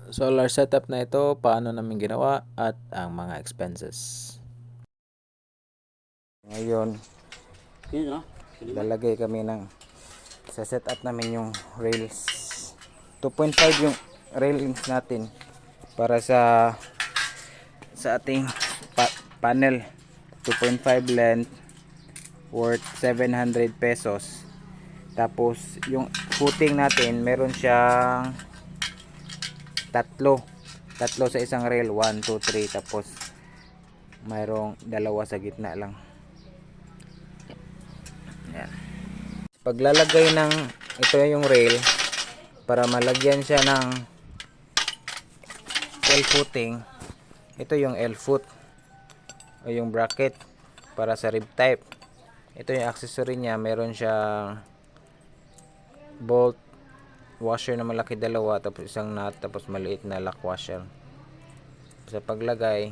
solar setup na ito, paano namin ginawa at ang mga expenses. Ngayon, lalagay kami ng sa setup namin yung rails. 2.5 yung railings natin para sa ating panel. 2.5 length worth 700 pesos. Tapos yung footing natin meron siyang tatlo sa isang rail, 1, 2, 3, tapos mayroong dalawa sa gitna lang. Yan. Paglalagay ng ito yung rail para malagyan siya ng L footing, ito yung L foot o yung bracket para sa rib type. Ito yung accessory niya, meron siyang bolt washer na malaki dalawa, tapos isang nut, tapos maliit na lock washer. Sa paglagay,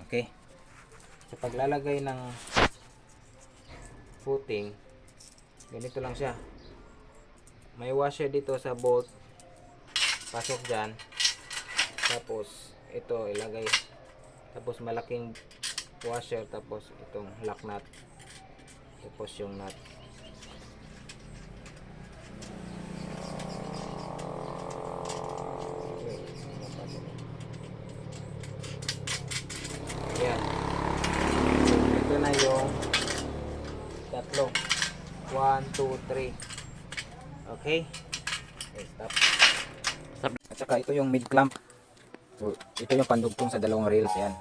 okay, sa paglalagay ng footing, ganito lang siya. May washer dito sa bolt, pasok dyan, tapos ito ilagay, tapos malaking washer, tapos itong lock nut, tapos yung nut. Yan. Ito na yung tatlo. 1, 2, 3. Okay. Okay, stop. At saka ito yung mid clamp. So, ito yung pandugtong sa dalawang rails. Yan.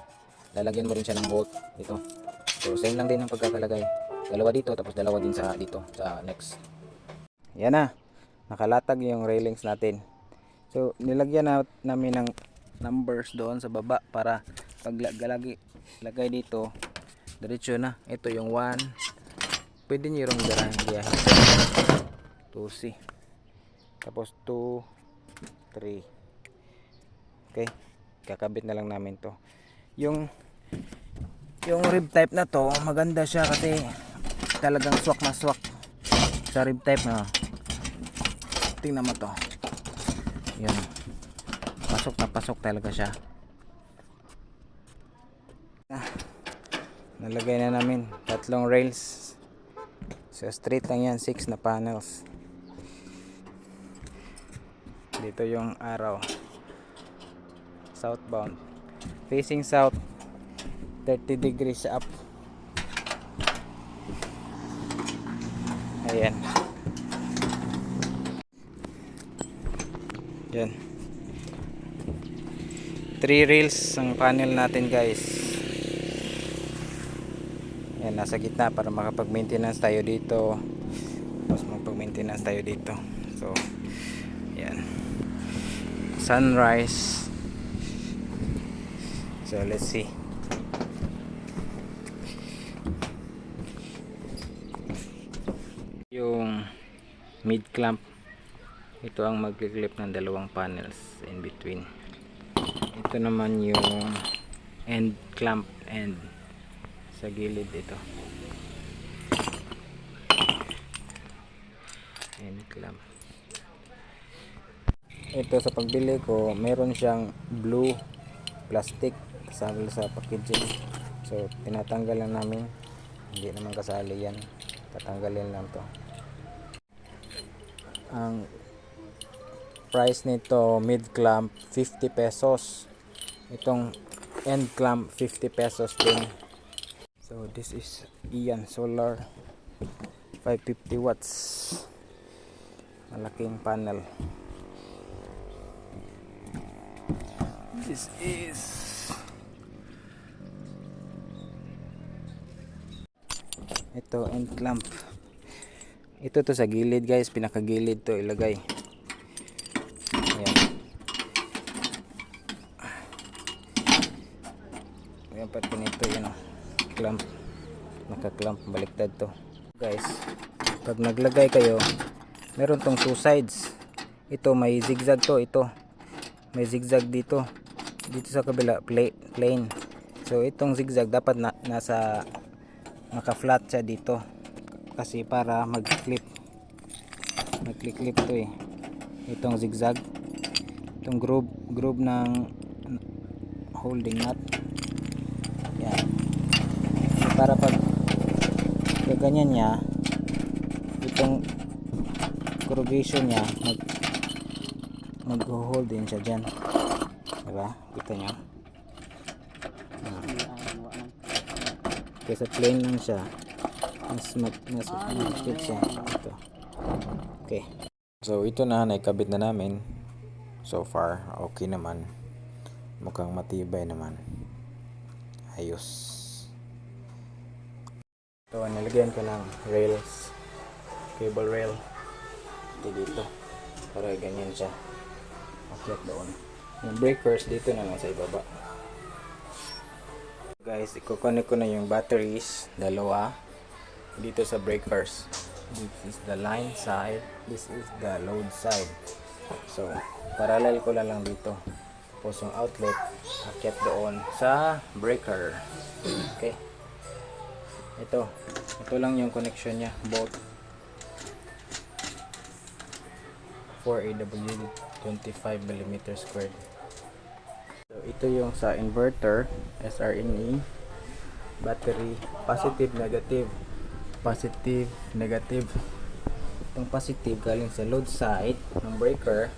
Lalagyan mo rin siya ng bolt dito. So, same lang din ang pagkakalagay. Dalawa dito, tapos dalawa din sa dito, sa next. Yan na. Nakalatag yung railings natin. So, nilagyan namin ng numbers doon sa baba para pag lagay dito, diretso na. Ito yung 1. Pwede nyo yung biyahe. 2C. Tapos 2, 3. Okay. Kakabit na lang namin to. Yung rib type na to, maganda siya kasi talagang swak na swak sa rib type na. Tingnan mo to. Yun. Pasok na pasok talaga siya. Nalagay na namin tatlong rails. So straight lang yan, 6 na panels. Dito yung araw. Southbound. Facing south. 30 degrees up. Ayan. Yan. 3 rails ang panel natin, guys. Yan, nasa gitna para makapag-maintenance tayo dito. Tapos magpag-maintenance tayo dito. So, yan. Sunrise. So, let's see. Yung mid clamp. Ito ang mag-clip ng dalawang panels in between. Ito naman yung end clamp end sa gilid ito. End clamp. Ito sa pagbili ko, meron siyang blue plastic kasali sa packaging. So tinatanggal lang namin. Hindi naman kasali yan. Tatanggalin lang to. Ang price nito, mid clamp 50 pesos. Itong end clamp 50 pesos din. So this is Ian Solar 550 watts. Malaking panel. This is ito end clamp. Ito to sa gilid, guys, pinakagilid to ilagay. Ayan. Ayan pati nito yun, clamp. Naka-clamp, baliktad to. Guys, pag naglagay kayo, meron tong 2 sides. Ito may zigzag to, ito. May zigzag dito. Dito sa kabila, plain. So itong zigzag dapat nasa naka-flat siya dito. Kasi para mag-clip to eh. Itong zigzag itong groove ng holding nut. Yan. So, para pag ganyan niya, itong corrugation niya mag-hold din siya dyan, diba? Kita nyo kaysa plain lang siya, mas mag-fit siya ito. Okay, So ito na, naikabit na namin. So far, okay naman. Mukhang matibay naman. Ayos. Ito, nilagyan ko ng rails. Cable rail. Ito dito. Para ganyan siya. Akyat doon. Yung breakers dito na lang sa ibaba. Guys, i-connect ko na yung batteries. Dalawa. Dito sa breakers. This is the line side. This is the load side. So, parallel ko lang dito. Tapos yung outlet, akyat doon sa breaker. Okay. Ito lang yung connection niya. Both 4AW 25mm squared. So, ito yung sa inverter, SRNE. Battery, positive, negative. Positive, negative. Itong positive galing sa load side ng breaker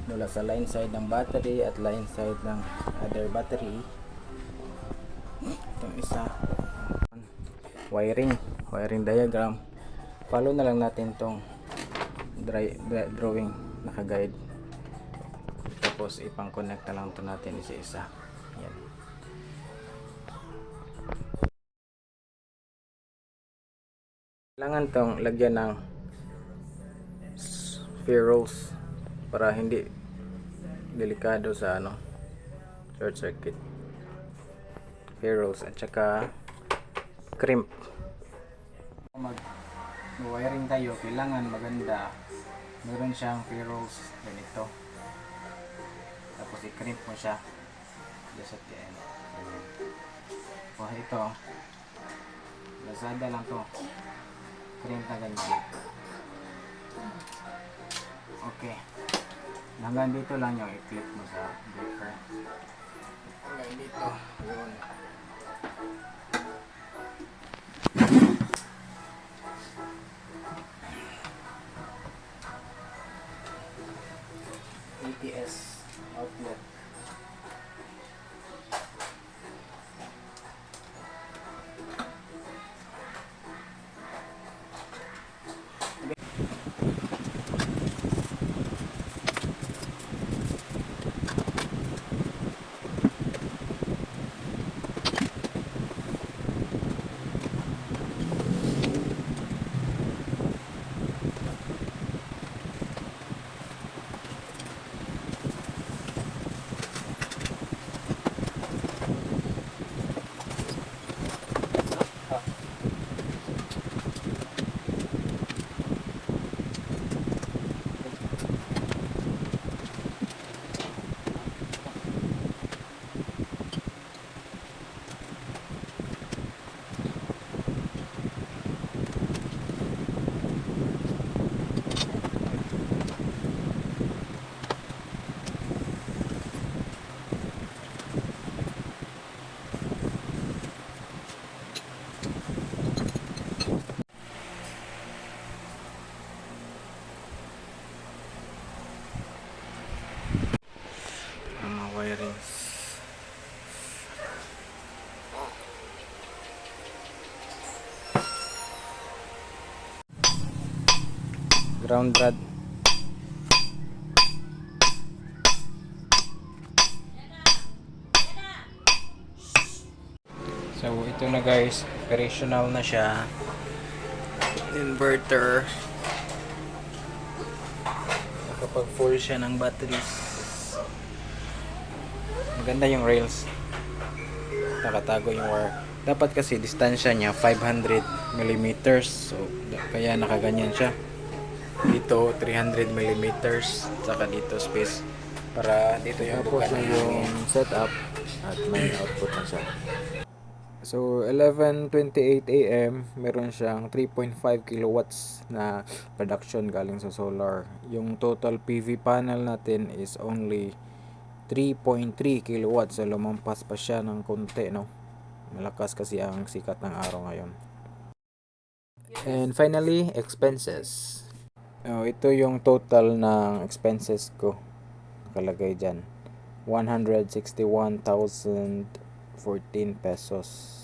mula sa line side ng battery at line side ng other battery. Itong isa, wiring diagram. Follow na lang natin tong drawing naka-guide. Tapos ipang-connect na lang to natin isa-isa. Yan. Kailangan tong lagyan ng ferrules para hindi delikado sa short circuit. Ferrules at saka crimp. Mag-wiring tayo, kailangan maganda. Meron siyang ferrules ganito. Tapos i-crimp mo siya. Just at the end. Oh, ito. Lazada lang to. Crimp na ganyan. Okay. Hanggang dito lang yung i-clip mo sa breaker. Hanggang dito. Yun. ATS outlet. Mga wirings. Ground rod. So ito na guys, operational na siya. Inverter. Nakapag full siya ng batteries. Maganda yung rails. Nakatago yung wire. Dapat kasi distansya niya 500mm. So kaya nakaganyan siya. Dito 300mm. Saka dito space. Para dito yung buka na yung setup. At may output na siya. So 11:28 AM, meron siyang 3.5 kilowatts na production galing sa solar. Yung total PV panel natin is only 3.3 kilowatts. So lumampas pa siya ng konti, no? Malakas kasi ang sikat ng araw ngayon. And finally, expenses. Ito yung total ng expenses ko. Nakalagay dyan. 161,014 pesos.